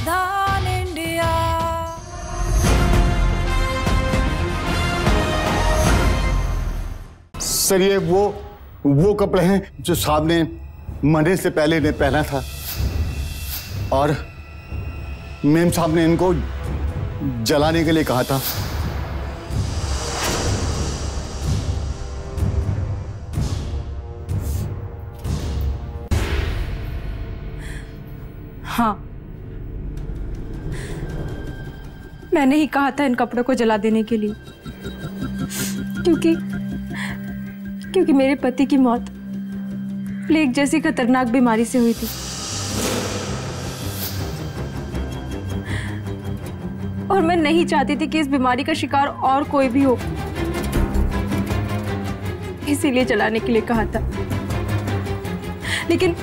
सावधान India. Sir ये वो कपड़े हैं जो साहब ने मरने से पहले ने पहना था और मेम साहब ने इनको जलाने के लिए कहा था। हाँ, मैंने ही कहा था इन कपड़ों को जला देने के लिए, क्योंकि मेरे पति की मौत प्लेग जैसी खतरनाक बीमारी से हुई थी और मैं नहीं चाहती थी कि इस बीमारी का शिकार और कोई भी हो, इसीलिए जलाने के लिए कहा था। लेकिन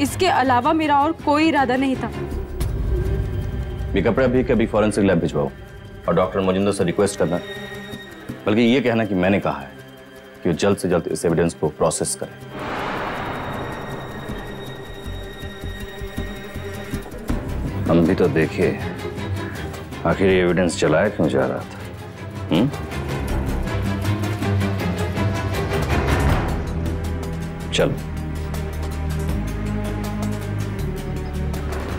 इसके अलावा मेरा और कोई इरादा नहीं था। ये कपड़े अभी के अभी फॉरेंसिक लैब भिजवाओ और डॉक्टर मजुमदार से रिक्वेस्ट करना, बल्कि ये कहना कि मैंने कहा है कि वो जल्द से जल्द इस एविडेंस को प्रोसेस करें। हम भी तो देखिए आखिर ये एविडेंस जलाया क्यों जा रहा था। चलो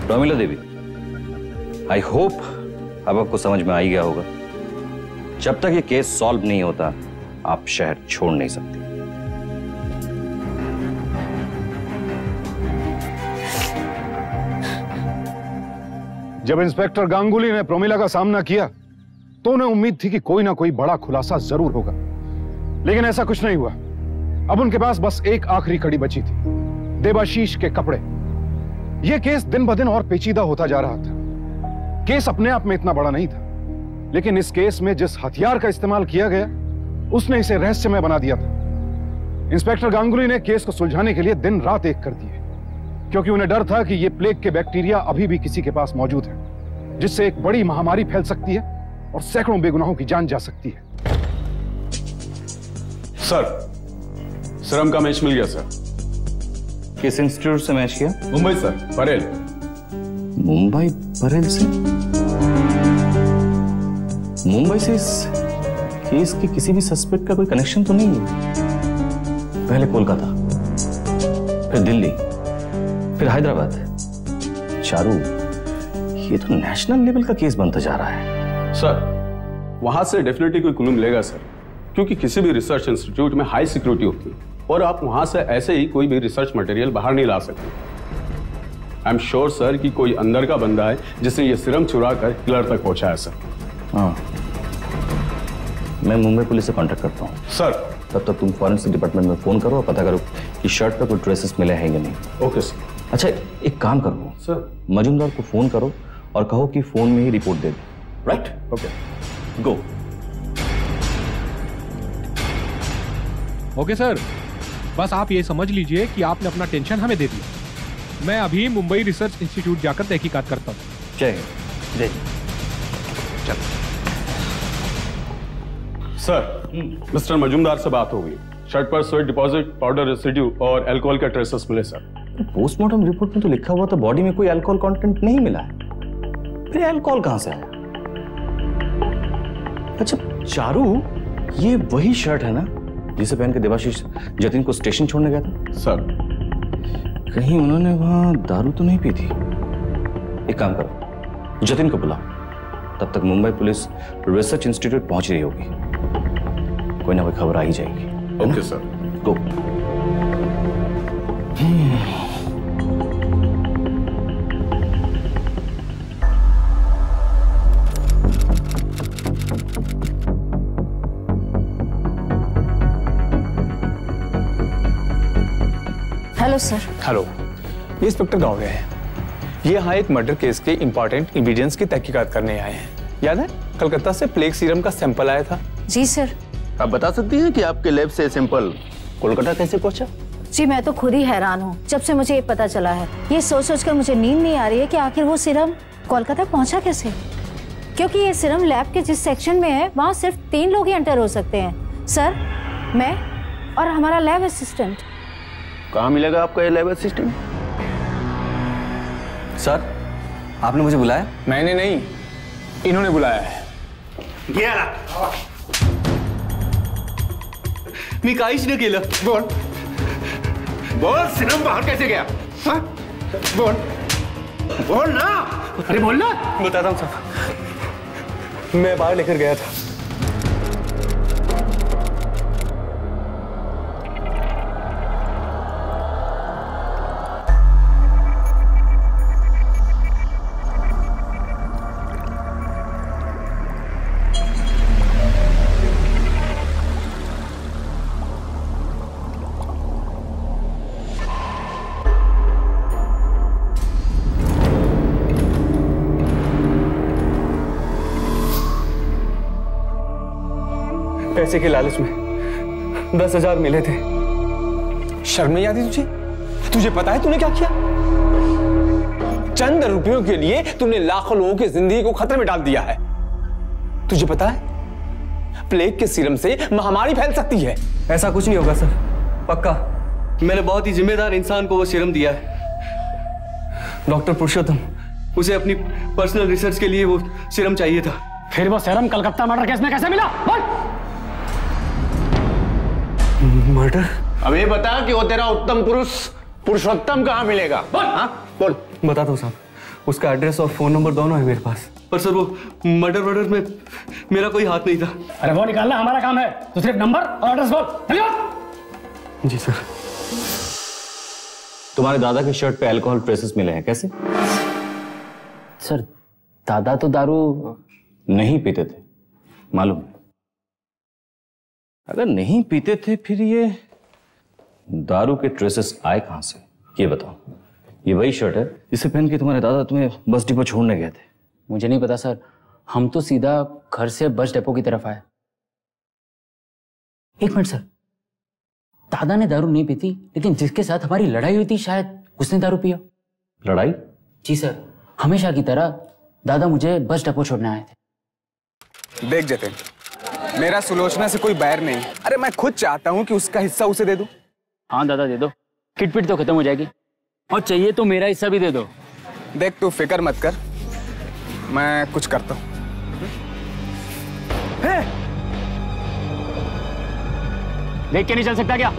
रोमिला देवी, आई होप अब आपको समझ में आ ही गया होगा, जब तक ये केस सॉल्व नहीं होता आप शहर छोड़ नहीं सकती। जब इंस्पेक्टर गांगुली ने प्रोमिला का सामना किया तो उन्हें उम्मीद थी कि कोई ना कोई बड़ा खुलासा जरूर होगा, लेकिन ऐसा कुछ नहीं हुआ। अब उनके पास बस एक आखिरी कड़ी बची थी, देवाशीष के कपड़े। यह केस दिन ब दिन और पेचीदा होता जा रहा था। केस अपने आप में इतना बड़ा नहीं था, लेकिन इस केस में जिस हथियार का इस्तेमाल किया गया उसने इसे रहस्यमय बना दिया था। इंस्पेक्टर गांगुली ने केस को सुलझाने के लिए दिन रात एक कर दिए, क्योंकि उन्हें डर था कि यह प्लेग के बैक्टीरिया अभी भी किसी के पास मौजूद है, जिससे एक बड़ी महामारी फैल सकती है और सैकड़ों बेगुनाहों की जान जा सकती है। सर, सीरम का मैच मिल गया सर। किस इंस्टीट्यूट से मैच किया? मुंबई सर, परेल। मुंबई परेल से? मुंबई से इस केस के किसी भी सस्पेक्ट का कोई कनेक्शन तो नहीं है? पहले कोलकाता, फिर दिल्ली, फिर हैदराबाद। चारू, ये तो नेशनल लेवल का केस बनता जा रहा है। सर, वहां से डेफिनेटली कोई क्लू मिलेगा सर, क्योंकि किसी भी रिसर्च इंस्टीट्यूट में हाई सिक्योरिटी होती है और आप वहां से ऐसे ही कोई भी रिसर्च मटेरियल बाहर नहीं ला सकते। आई एम श्योर सर कि कोई अंदर का बंदा है जिसने ये सीरम चुरा कर किलर तक पहुंचाया सर। हाँ, मैं मुंबई पुलिस से कांटेक्ट करता हूँ। सर, तब तक तुम फॉरेंसिक डिपार्टमेंट में फोन करो और पता करो कि शर्ट पर कोई ट्रेसेस मिले हैं या नहीं। Okay sir. अच्छा, एक काम करो सर, मजुमदार को फोन करो और कहो कि फोन में ही रिपोर्ट दे दे। राइट? ओके, गो। ओके सर, बस आप ये समझ लीजिए कि आपने अपना टेंशन हमें दे दिया। मैं अभी मुंबई रिसर्च इंस्टीट्यूट जाकर तहकीकात करता हूँ। जय जय। चल सर, मिस्टर मजुमदार से बात हो गई। शर्ट पर स्वेट डिपॉजिट, पाउडर रेसिड्यू और अल्कोहल का ट्रेसेस मिले सर। पोस्टमार्टम रिपोर्ट में तो लिखा हुआ था बॉडी में कोई अल्कोहल कंटेंट नहीं मिला है, फिर अल्कोहल कहां से आया? अच्छा चारू, ये वही शर्ट है ना जिसे पहन के देवाशीष जतिन को स्टेशन छोड़ने गया था? सर, कहीं उन्होंने वहां दारू तो नहीं पी थी? एक काम करो, जतिन को बुलाओ, तब तक मुंबई पुलिस रिसर्च इंस्टीट्यूट पहुंच रही होगी, कोई ना कोई खबर आ ही जाएगी। Okay sir, go. Hello sir. Hello, ये इंस्पेक्टर गाँव हैं। ये यहाँ एक मर्डर केस के इंपॉर्टेंट एविडेंस की तहकीकात करने आए हैं। याद है कलकत्ता से प्लेग सीरम का सैंपल आया था? जी सर। आप बता सकती हैं कि आपके लैब से सैंपल कोलकाता कैसे पहुंचा? जी मैं तो खुद ही हैरान हूँ जब से मुझे ये पता चला है। ये सोच सोच कर मुझे नींद नहीं आ रही है कि आखिर वो सीरम कोलकाता पहुंचा कैसे, क्योंकि ये सीरम लैब के जिस सेक्शन में है वहाँ सिर्फ 3 लोग ही एंटर हो सकते हैं, सर, मैं और हमारा लैब असिस्टेंट। कहाँ मिलेगा आपका ये लैब असिस्टेंट? सर, आपने मुझे बुलाया? मैंने नहीं, इन्होंने बुलाया है। मी काहीच नाही केलं। बोल बोल, सिरम बाहर कैसे गया? हाँ? बोल बोल ना। अरे बोल ना। बताता हूँ साहब, मैं बाहर लेकर गया था। पैसे के लालच में 10,000 मिले थे। शर्म नहीं आती तुझे? तुझे पता है तूने क्या किया? चंद रुपयों के लिए तूने लाखों लोगों की जिंदगी को खतरे में डाल दिया है। तुझे पता है प्लेग के सीरम से महामारी फैल सकती है। ऐसा कुछ नहीं होगा सर, पक्का। मैंने बहुत ही जिम्मेदार इंसान को वो सीरम दिया है, डॉक्टर पुरुषोत्तम। उसे अपनी पर्सनल रिसर्च के लिए वो सीरम चाहिए था। फिर वो सीरम कलकत्ता मर्डर केस में कैसे मिला? बोल। मर्डर? अब ये बता कि वो तेरा उत्तम पुरुष पुरुषोत्तम कहाँ मिलेगा? बोल। हाँ बोल। बताता हूँ साहब, उसका एड्रेस और फोन नंबर दोनों है मेरे पास। पर सर वो मर्डर में मेरा कोई हाथ नहीं था। अरे वो निकालना हमारा काम है, तो सिर्फ नंबर और एड्रेस बोल। चलिए। जी सर। तुम्हारे दादा की शर्ट पे अल्कोहल ट्रेसेस मिले हैं, कैसे? सर दादा तो दारू नहीं पीते थे, मालूम है। अगर नहीं पीते थे फिर ये दारू के ट्रेसेस आए कहां से, ये बताओ। ये वही शर्ट है जिसे पहन के तुम्हारे दादा तुम्हें बस डिपो छोड़ने गए थे? मुझे नहीं पता सर, हम तो सीधा घर से बस डिपो की तरफ आए। एक मिनट सर, दादा ने दारू नहीं पी थी, लेकिन जिसके साथ हमारी लड़ाई हुई थी शायद उसने दारू पिया। लड़ाई? जी सर, हमेशा की तरह दादा मुझे बस डिपो छोड़ने आए थे। देख जतिन, मेरा सुलोचना से कोई बैर नहीं। अरे मैं खुद चाहता हूँ कि उसका हिस्सा उसे दे दूं। हाँ दादा दे दो, किटपिट तो खत्म हो जाएगी, और चाहिए तो मेरा हिस्सा भी दे दो। देख तू फिक्र मत कर, मैं कुछ करता हूँ। देख के नहीं चल सकता क्या?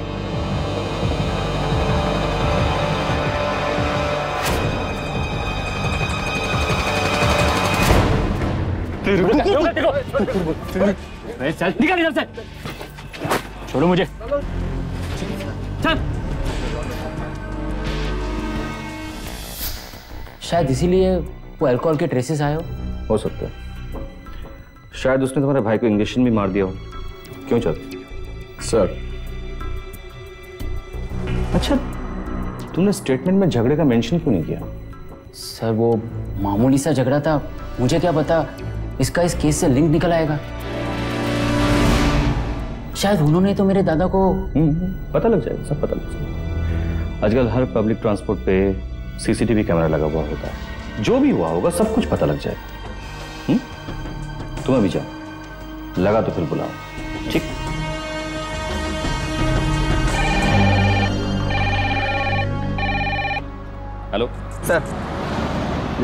चल निकल इधर से, छोड़ो मुझे। चल। शायद इसीलिए वो अल्कोहल के ट्रेसेस आए हो सकता है। शायद उसने तुम्हारे भाई को इंजेक्शन भी मार दिया हो। क्यों चाहते? सर। अच्छा, तुमने स्टेटमेंट में झगड़े का मेंशन क्यों नहीं किया? सर वो मामूली सा झगड़ा था, मुझे क्या पता इसका इस केस से लिंक निकल आएगा। शायद उन्होंने तो मेरे दादा को पता लग जाएगा, सब पता लग जाएगा। आजकल हर पब्लिक ट्रांसपोर्ट पे सीसीटीवी कैमरा लगा हुआ होता है, जो भी हुआ होगा सब कुछ पता लग जाएगा। तुम अभी जाओ, लगा तो फिर बुलाओ, ठीक? हेलो सर,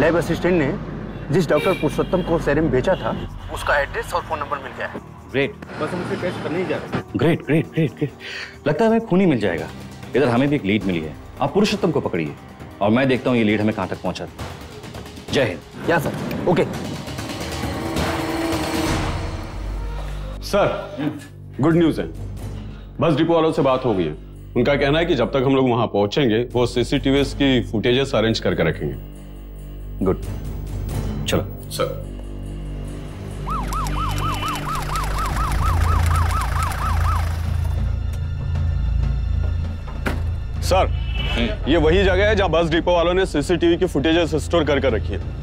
लैब असिस्टेंट ने जिस डॉक्टर पुरुषोत्तम को सीरम बेचा था उसका एड्रेस और फोन नंबर मिल गया है। ग्रेट, बस हम उसे टेस्ट करने ही जा रहे हैं। Great great great great. लगता है हमें खून ही मिल जाएगा। इधर हमें भी एक लीड मिली है, आप पुरुषोत्तम को पकड़िए और मैं देखता हूँ ये लीड हमें कहां तक पहुंचा। जय हिंद। या sir, okay. Sir, good news है, बस डिपो वालों से बात हो गई है। उनका कहना है कि जब तक हम लोग वहां पहुंचेंगे वो सीसीटीवी की फुटेजेस अरेंज करके रखेंगे। गुड, चलो सर। सर, ये वही जगह है जहां बस डिपो वालों ने सीसीटीवी की फुटेजेस स्टोर करके रखी है।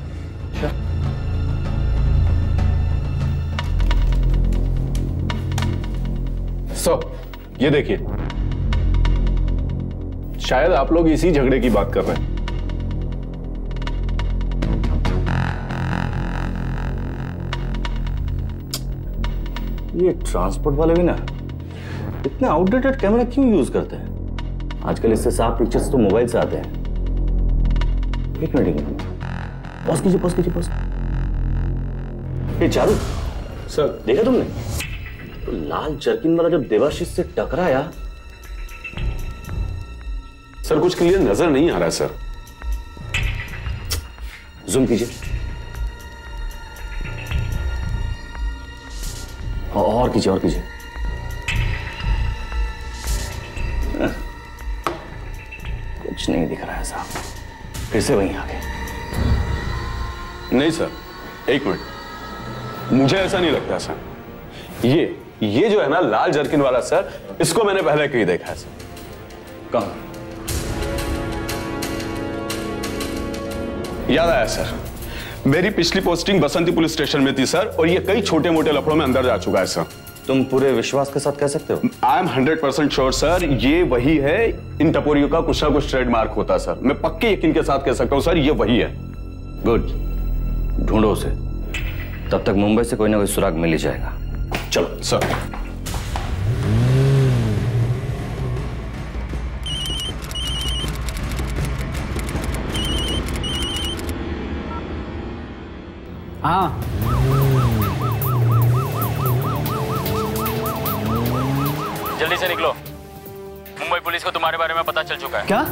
ये देखिए, शायद आप लोग इसी झगड़े की बात कर रहे हैं। ये ट्रांसपोर्ट वाले भी ना इतने आउटडेटेड कैमरा क्यों यूज करते हैं? आजकल इससे साफ पिक्चर्स तो मोबाइल से आते हैं। एक मिनट। पॉज कीजिए, पॉज कीजिए, पॉज। ये चारू सर, देखा तुमने तो लाल जर्किन वाला जब देवाशीष से टकराया? सर कुछ क्लियर नजर नहीं आ रहा है सर। जूम कीजिए, और कीजिए, और कीजिए। कुछ नहीं दिख रहा है साहब, फिर से वहीं आ गए। नहीं सर, एक मिनट, मुझे ऐसा नहीं लगता सर। ये जो है ना लाल जर्किन वाला सर, इसको मैंने पहले कहीं देखा है सर। कहां? याद आया सर, मेरी पिछली पोस्टिंग बसंती पुलिस स्टेशन में थी सर, और ये कई छोटे मोटे लफड़ों में अंदर जा चुका है सर। तुम पूरे विश्वास के साथ कह सकते हो? आई एम 100% श्योर सर, ये वही है। इन टपोरियों का कुछ ना कुछ ट्रेडमार्क होता है सर, मैं पक्के यकीन के साथ कह सकता हूं सर, ये वही है। गुड, ढूंढो उसे, तब तक मुंबई से कोई ना कोई सुराग मिल ही जाएगा। चलो सर। हाँ, जल्दी से निकलो, मुंबई पुलिस को तुम्हारे बारे में पता चल चुका है। क्या?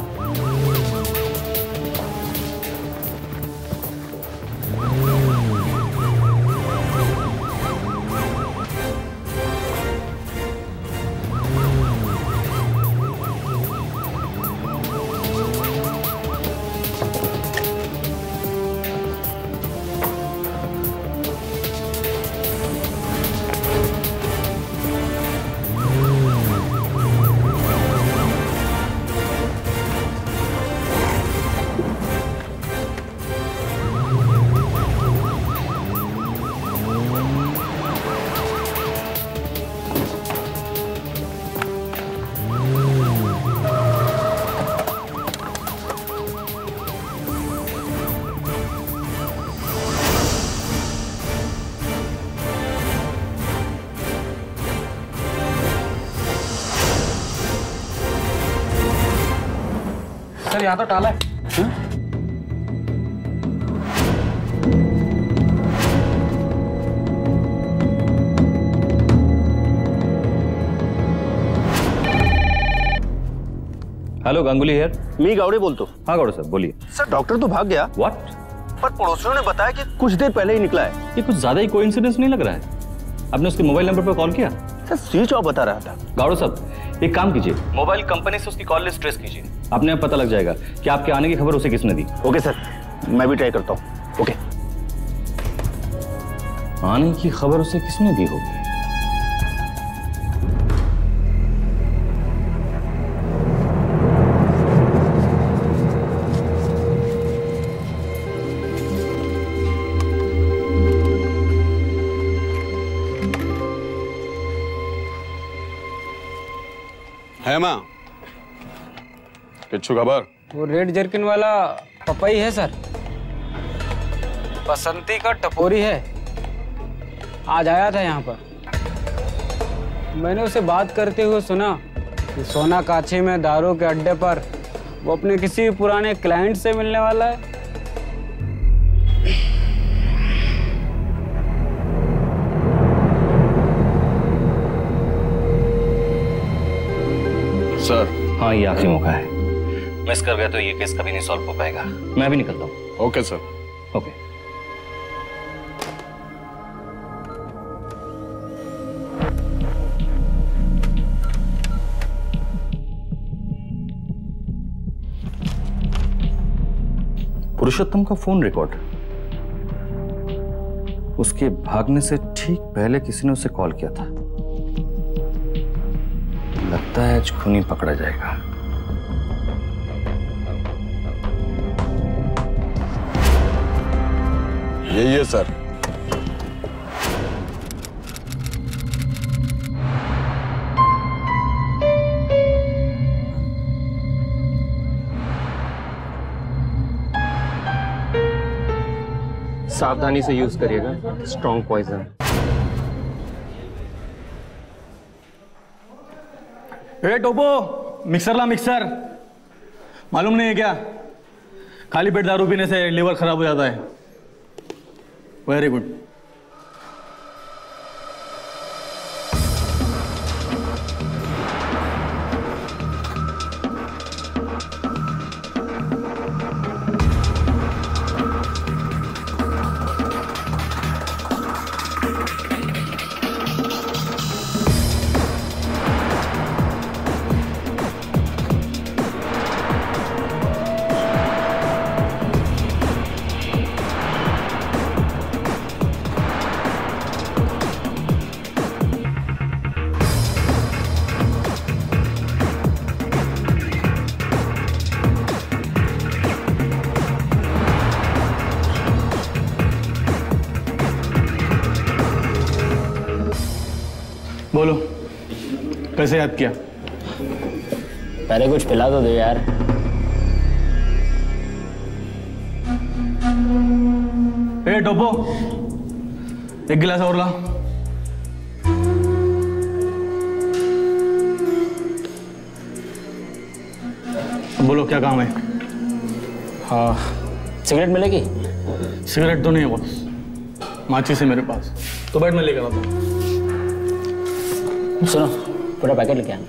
सर यहाँ तो टाला है। Hello, Ganguly here. मी गावड़े बोलतो। हाँ गावड़े साहब बोलिए। सर डॉक्टर तो भाग गया। व्हाट? पर पड़ोसियों ने बताया कि कुछ देर पहले ही निकला है। ये कुछ ज्यादा ही कोइंसिडेंस नहीं लग रहा है? आपने उसके मोबाइल नंबर पर कॉल किया? सर स्विच ऑफ बता रहा था। गावड़े साहब एक काम कीजिए, मोबाइल कंपनी से उसकी कॉल लिस्ट ट्रेस कीजिए, आपने अब पता लग जाएगा कि आपके आने की खबर उसे किसने दी। ओके सर, मैं भी ट्राई करता हूँ। ओके। आने की खबर उसे किसने दी होगी? है मां, किच्छु खबर? वो रेड जर्किन वाला पपई है सर, बसंती का टपोरी है, आज आया था यहाँ पर। मैंने उसे बात करते हुए सुना कि सोना काछी में दारू के अड्डे पर वो अपने किसी पुराने क्लाइंट से मिलने वाला है। सर। हाँ, ये आखिरी मौका है, मिस कर गया तो ये केस कभी नहीं सॉल्व हो पाएगा। मैं भी निकलता हूँ। Okay sir. ओके। पुरुषोत्तम का फोन रिकॉर्ड, उसके भागने से ठीक पहले किसी ने उसे कॉल किया था। लगता है आज खूनी पकड़ा जाएगा। यही है सर। सावधानी से यूज करिएगा, स्ट्रॉन्ग पॉइजन। ए टोपो, मिक्सर ला मिक्सर। मालूम नहीं है क्या, खाली पेट दारू पीने से लीवर खराब हो जाता है। Very good. बोलो, कैसे याद किया? पहले कुछ पिला तो दो यार। ए टोपो, एक गिलास और ला। बोलो क्या काम है? हाँ, सिगरेट मिलेगी? सिगरेट तो नहीं है बॉस, माचिस है मेरे पास। तो बैठ, मैं लेकर आता हूँ। सुनो, पूरा पैकेट लेके आना।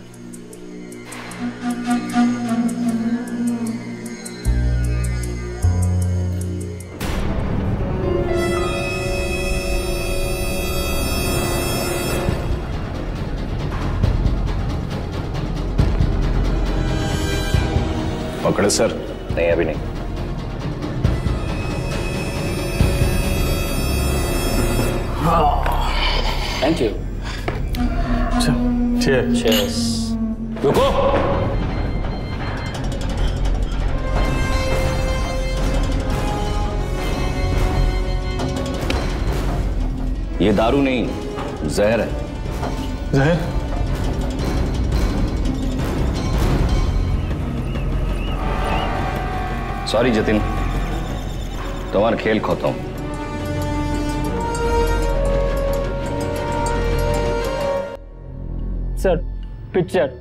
पकड़े सर? नहीं, अभी नहीं। Thank you. Cheers. रुको। ये दारू नहीं, जहर है। जहर? सॉरी जतिन, तुम्हारा खेल खोता हूं। सर, पिक्चर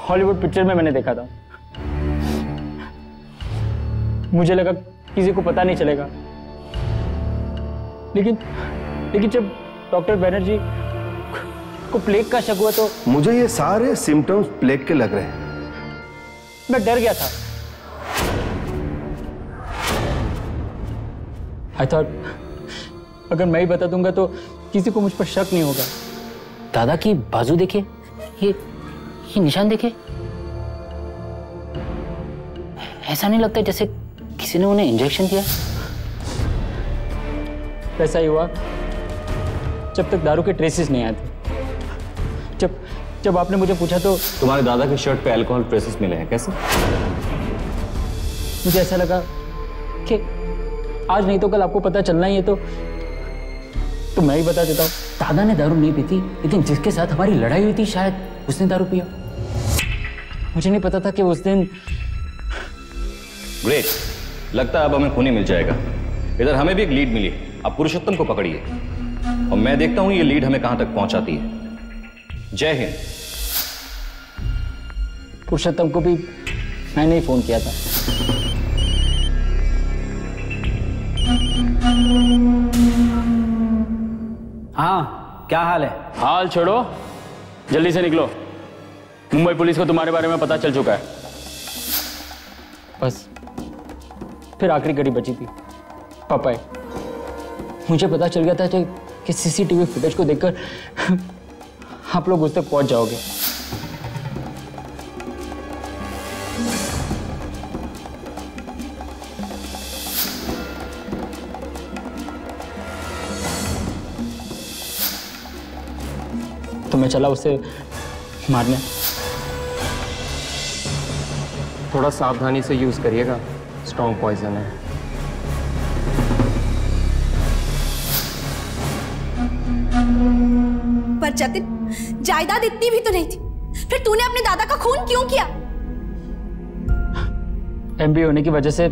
हॉलीवुड पिक्चर में मैंने देखा था। मुझे लगा किसी को पता नहीं चलेगा, लेकिन जब डॉक्टर बैनर्जी को प्लेग का शक हुआ तो मुझे ये सारे सिम्टम्स प्लेग के लग रहे हैं। मैं डर गया था। आई थॉट अगर मैं ही बता दूंगा तो किसी को मुझ पर शक नहीं होगा। दादा की बाजू देखिए, ये निशान देखिए। ऐसा नहीं लगता जैसे किसी ने उन्हें इंजेक्शन दिया। वैसा ही हुआ जब तक दारू के ट्रेसेस नहीं आते। जब आपने मुझे पूछा तो तुम्हारे दादा की शर्ट पे अल्कोहल ट्रेसेस मिले हैं। कैसे? मुझे ऐसा लगा कि आज नहीं तो कल आपको पता चलना ही है, तो मैं ही बता देता हूँ। दादा ने दारू नहीं पी थी, लेकिन जिसके साथ हमारी लड़ाई हुई थी शायद उसने दारू पिया। मुझे नहीं पता था कि उस दिन। ग्रेट, लगता है अब हमें खूनी मिल जाएगा। इधर हमें भी एक लीड मिली, अब पुरुषोत्तम को पकड़िए और मैं देखता हूं ये लीड हमें कहां तक पहुंचाती है। जय हिंद। पुरुषोत्तम को भी मैंने ही फोन किया था। हाँ, क्या हाल है? हाल छोड़ो, जल्दी से निकलो। मुंबई पुलिस को तुम्हारे बारे में पता चल चुका है। बस फिर आखिरी घड़ी बची थी, पापाई। मुझे पता चल गया था कि सीसीटीवी फुटेज को देखकर आप लोग उस तक पहुंच जाओगे। तो मैं चला उसे मारने। थोड़ा सावधानी से यूज करिएगा, स्ट्रॉन्ग पॉइजन है। पर जतिन, जायदाद इतनी भी तो नहीं थी, फिर तूने अपने दादा का खून क्यों किया? एमबी होने की वजह से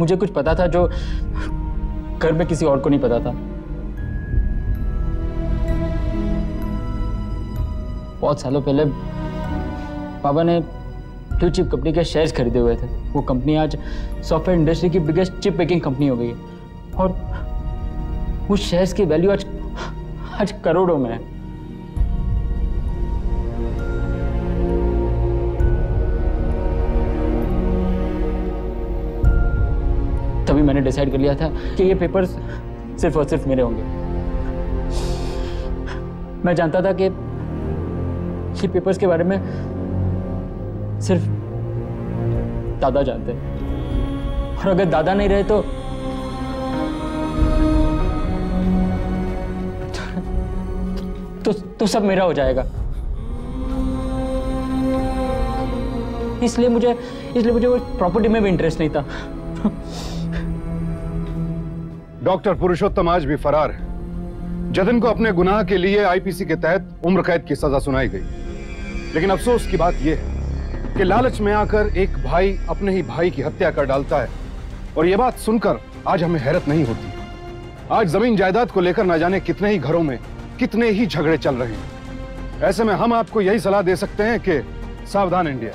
मुझे कुछ पता था जो घर में किसी और को नहीं पता था। बहुत सालों पहले पापा ने ब्लू चिप कंपनी के शेयर्स खरीदे हुए थे। वो कंपनी आज सॉफ्टवेयर इंडस्ट्री की बिगेस्ट चिप मेकिंग कंपनी हो गई है और उस शेयर्स की वैल्यू आज करोड़ों में है। तभी मैंने डिसाइड कर लिया था कि ये पेपर्स सिर्फ और सिर्फ मेरे होंगे। मैं जानता था कि ये पेपर्स के बारे में सिर्फ दादा जानते हैं और अगर दादा नहीं रहे तो सब मेरा हो जाएगा। इसलिए मुझे वो प्रॉपर्टी में भी इंटरेस्ट नहीं था। डॉक्टर पुरुषोत्तम आज भी फरार है। जतिन को अपने गुनाह के लिए आईपीसी के तहत उम्र कैद की सजा सुनाई गई, लेकिन अफसोस की बात यह है कि लालच में आकर एक भाई अपने ही भाई की हत्या कर डालता है। और यह बात सुनकर आज हमें हैरत नहीं होती। आज जमीन जायदाद को लेकर न जाने कितने ही घरों में कितने ही झगड़े चल रहे हैं। ऐसे में हम आपको यही सलाह दे सकते हैं कि सावधान इंडिया।